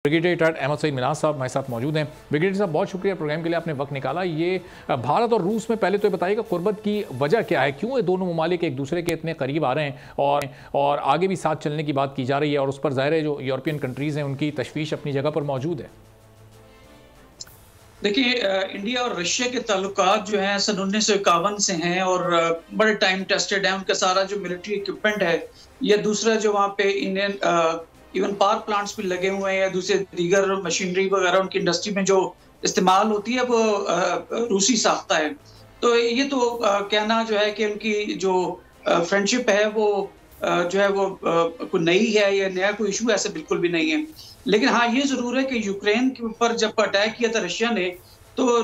Brigadier Ahmad Saeed Minaj साहब हमारे साथ मौजूद हैं। ब्रिगेडियर साहब, बहुत शुक्रिया प्रोग्राम के लिए, आपने वक्त निकाला। ये भारत और रूस में पहले तो ये बताइएगा कुर्बत की वजह क्या है, क्यों ये दोनों ममालिक एक दूसरे के इतने करीब आ रहे हैं और आगे भी साथ चलने की बात की जा रही है, और उस पर ज़ाहिर है जो यूरोपियन कंट्रीज़ हैं उनकी तशवीश अपनी जगह पर मौजूद है। देखिए, इंडिया और रशिया के ताल्लुकात जो हैं सन 1951 से हैं और बड़े टाइम टेस्टेड हैं। उनका सारा जो मिलिट्री इक्विपमेंट है, या दूसरा जो वहाँ पे इंडियन इवन पावर प्लांट्स भी लगे हुए हैं, या दूसरे दीगर मशीनरी वगैरह उनकी इंडस्ट्री में जो इस्तेमाल होती है वो रूसी साख्ता है। तो ये तो कहना जो है कि उनकी जो फ्रेंडशिप है वो जो है वो कोई नई है या नया कोई इशू ऐसे बिल्कुल भी नहीं है। लेकिन हाँ, ये जरूर है कि यूक्रेन के ऊपर जब अटैक किया था रशिया ने, तो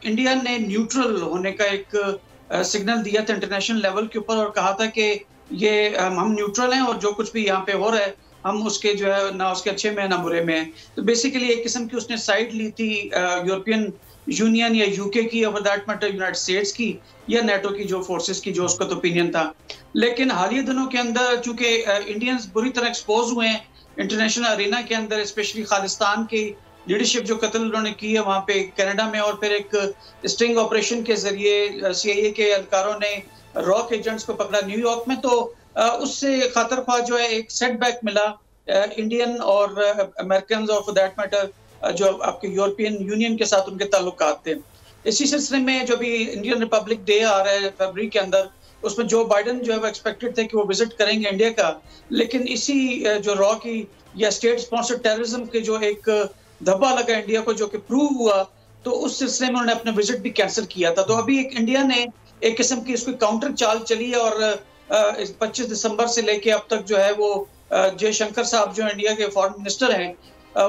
इंडिया ने न्यूट्रल होने का एक सिग्नल दिया था इंटरनेशनल लेवल के ऊपर, और कहा था कि ये हम न्यूट्रल हैं और जो कुछ भी यहाँ पे हो रहा है हम उसके जो है ना उसके अच्छे में ना बुरे में हैं। तो बेसिकली एक किस्म की उसने साइड ली थी यूरोपियन यूनियन या यूके की, और दैट मैटर यूनाइटेड स्टेट्स की या नेटो की जो फोर्सेस की, जो उसका तो ओपिनियन था। लेकिन हालिया दिनों के अंदर चूंकि इंडियंस बुरी तरह एक्सपोज हुए हैं इंटरनेशनल अरीना के अंदर, स्पेशली खालिस्तान की लीडरशिप जो कत्ल उन्होंने की है वहाँ पे कनाडा में, और फिर एक स्टिंग ऑपरेशन के जरिए CIA के एहलकारों ने रॉक एजेंट्स को पकड़ा न्यूयॉर्क में, तो उससे खातर ख्वाह जो है एक सेटबैक मिला इंडियन और अमेरिकन और फॉर दैट मैटर जो आपके यूरोपियन यूनियन के साथ उनके ताल्लुकात थे। इसी सिलसिले में जो भी इंडियन रिपब्लिक डे आ रहा है फरवरी के अंदर, उसमें जो बाइडन जो है वो एक्सपेक्टेड थे कि वो विजिट करेंगे इंडिया का, लेकिन इसी जो रॉ की या स्टेट स्पॉन्सर्ड टेररिज्म के जो एक धब्बा लगा इंडिया को, जो कि प्रूव हुआ, तो उस सिलसिले में उन्होंने अपना विजिट भी कैंसिल किया था। तो अभी एक इंडिया ने एक किस्म की इसको काउंटर चाल चली है, और 25 दिसंबर से लेके अब तक जो है वो जयशंकर साहब जो इंडिया के फॉरेन मिनिस्टर हैं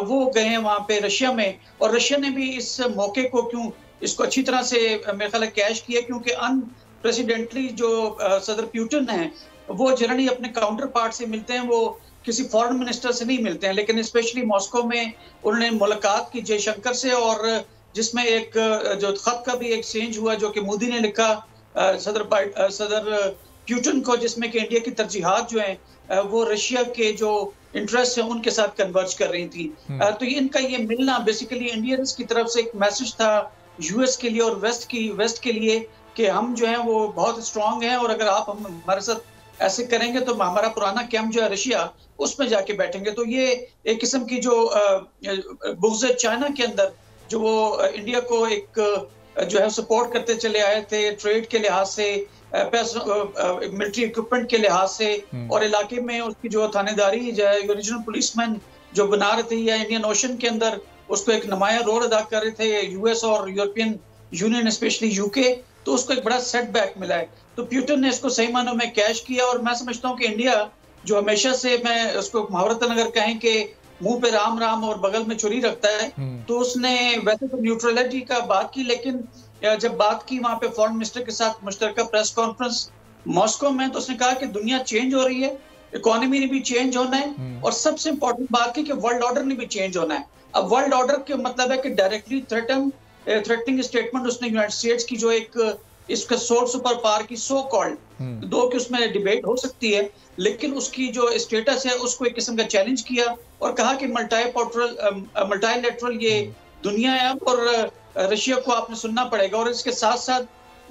वो गए हैं वहाँ पे रशिया में, और रशिया ने भी इस मौके को क्यों इसको अच्छी तरह से मेरे ख्याल कैश किया, क्योंकि अनप्रेसिडेंटली जो सदर पुतिन हैं वो जनरली अपने काउंटर पार्ट से मिलते हैं, वो किसी फॉरेन मिनिस्टर से नहीं मिलते हैं। लेकिन स्पेशली मॉस्को में उन्होंने मुलाकात की जयशंकर से, और जिसमें एक जो खत का भी एक्सचेंज हुआ जो कि मोदी ने लिखा सदर पुतिन को, जिसमें कि इंडिया की तरजीहात जो हैं वो रशिया के जो इंटरेस्ट है उनके साथ कन्वर्ज कर रही थी। तो इनका ये मिलना बेसिकली इंडियंस की तरफ से एक मैसेज था US के लिए और वेस्ट के लिए कि हम जो है वो बहुत स्ट्रांग हैं, और अगर आप हमारे साथ ऐसे करेंगे तो हमारा पुराना कैंप जो है रशिया उसमें जाके बैठेंगे। तो ये एक किस्म की जो बुग़्ज़ चाइना के अंदर जो वो इंडिया को एक जो है सपोर्ट करते चले आए थे ट्रेड के लिहाज से, मिलिट्री इक्विपमेंट के लिहाज से, और इलाके में उसकी जो थानेदारी जो है रीजनल पुलिसमैन जो बना रहे थे, या इंडियन ओशन के अंदर उसको एक नुमाया रोल अदा कर रहे थे US और यूरोपियन यूनियन स्पेशली UK, तो उसको एक बड़ा सेटबैक मिला है। तो पुतिन ने इसको सही मानों में कैश किया, और मैं समझता हूँ कि इंडिया जो हमेशा से, मैं उसको मुहावरतन अगर कहें कि मुंह पे राम राम और बगल में छुरी रखता है, तो उसने वैसे तो न्यूट्रलिटी का बात की, लेकिन जब बात की वहां पे फॉरेन मिनिस्टर के साथ मुश्तरका प्रेस कॉन्फ्रेंस मॉस्को में, तो उसने कहा कि दुनिया चेंज हो रही है, इकोनॉमी ने भी चेंज होना है, और सबसे इंपॉर्टेंट बात की कि वर्ल्ड ऑर्डर ने भी चेंज होना है। अब वर्ल्ड ऑर्डर के मतलब है कि डायरेक्टली थ्रेटनिंग स्टेटमेंट उसने यूनाइटेड स्टेट्स की जो एक इसका सोल सुपर पावर की सो कॉल्ड दो की उसमें डिबेट हो सकती है, लेकिन उसकी जो स्टेटस है उसको एक किस्म का चैलेंज किया, और कहा कि मल्टीलैटरल ये दुनिया है, और रशिया को आपने सुनना पड़ेगा। और इसके साथ साथ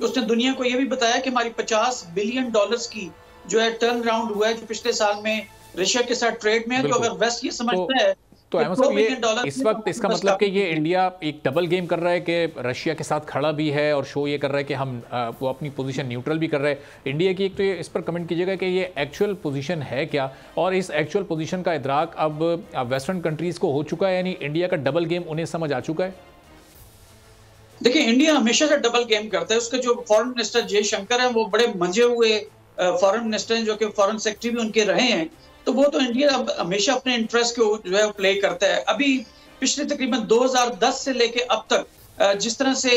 उसने दुनिया को यह भी बताया कि हमारी $50 बिलियन की जो है टर्न अराउंड हुआ है जो पिछले साल में रशिया के साथ ट्रेड में है। तो अगर वेस्ट ये समझता है तो अहमद साहब, ये इस वक्त इसका मतलब कि ये इंडिया एक डबल गेम कर रहा है कि रशिया के साथ खड़ा भी है और शो ये कर रहा है कि हम वो अपनी पोजीशन न्यूट्रल भी कर रहे हैं इंडिया की। एक तो ये इस पर कमेंट कीजिएगा कि ये एक्चुअल पोजीशन है क्या, और इस एक्चुअल पोजीशन का इदराक अब वेस्टर्न कंट्रीज़ को हो चुका है, यानी इंडिया का डबल गेम उन्हें समझ आ चुका है? देखिए, इंडिया हमेशा से डबल गेम करता है। उसके जो फॉरेन मिनिस्टर जयशंकर हैं वो बड़े मंजे हुए फॉरेन मिनिस्टर हैं, जो कि फॉरेन सेक्रेटरी भी उनके रहे हैं, तो वो तो इंडिया हमेशा अपने इंटरेस्ट को जो है प्ले करता है। अभी पिछले तकरीबन 2010 से लेके अब तक जिस तरह से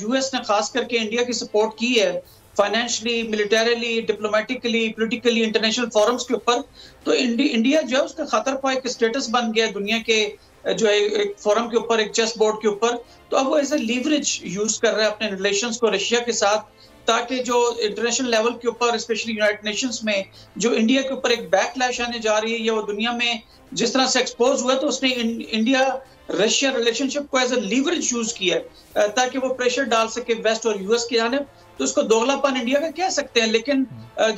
US ने खास करके इंडिया की सपोर्ट की है financially, militarily, diplomatically, politically, international forums के ऊपर, तो इंडिया जो है उसका खातर ख्वाह एक स्टेटस बन गया दुनिया के जो है एक फोरम के ऊपर, एक चेस बोर्ड के ऊपर। तो अब वो एज ए लीवरेज यूज कर रहा है अपने रिलेशंस को रशिया के साथ, ताकि जो इंटरनेशनल लेवल के ऊपर स्पेशली यूनाइटेड नेशंस में जो इंडिया के ऊपर एक बैकलैश आने जा रही है या वो दुनिया में जिस तरह से एक्सपोज हुआ, तो उसने इंडिया रशिया रिलेशनशिप को एज ए लीवरेज यूज किया है ताकि वो प्रेशर डाल सके वेस्ट और यूएस की जानिब। तो उसको दोगलापन इंडिया का कह सकते हैं, लेकिन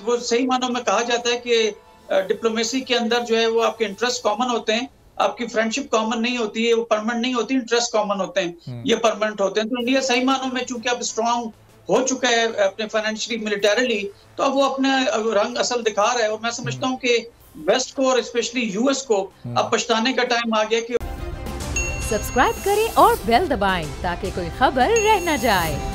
वो सही मानों में कहा जाता है कि डिप्लोमेसी के अंदर जो है वो आपके इंटरेस्ट कॉमन होते हैं, आपकी फ्रेंडशिप कॉमन नहीं होती है, वो परमानेंट नहीं होती, इंटरेस्ट कॉमन होते हैं, ये परमानेंट होते हैं। तो इंडिया सही मानों में चूंकि अब स्ट्रांग हो चुका है अपने फाइनेंशियली मिलिटरीली, तो अब वो अपने रंग असल दिखा रहा है। और मैं समझता हूँ कि वेस्ट को और स्पेशली यूएस को अब पछताने का टाइम आ गया कि सब्सक्राइब करें और बेल दबाएं ताकि कोई खबर रह न जाए।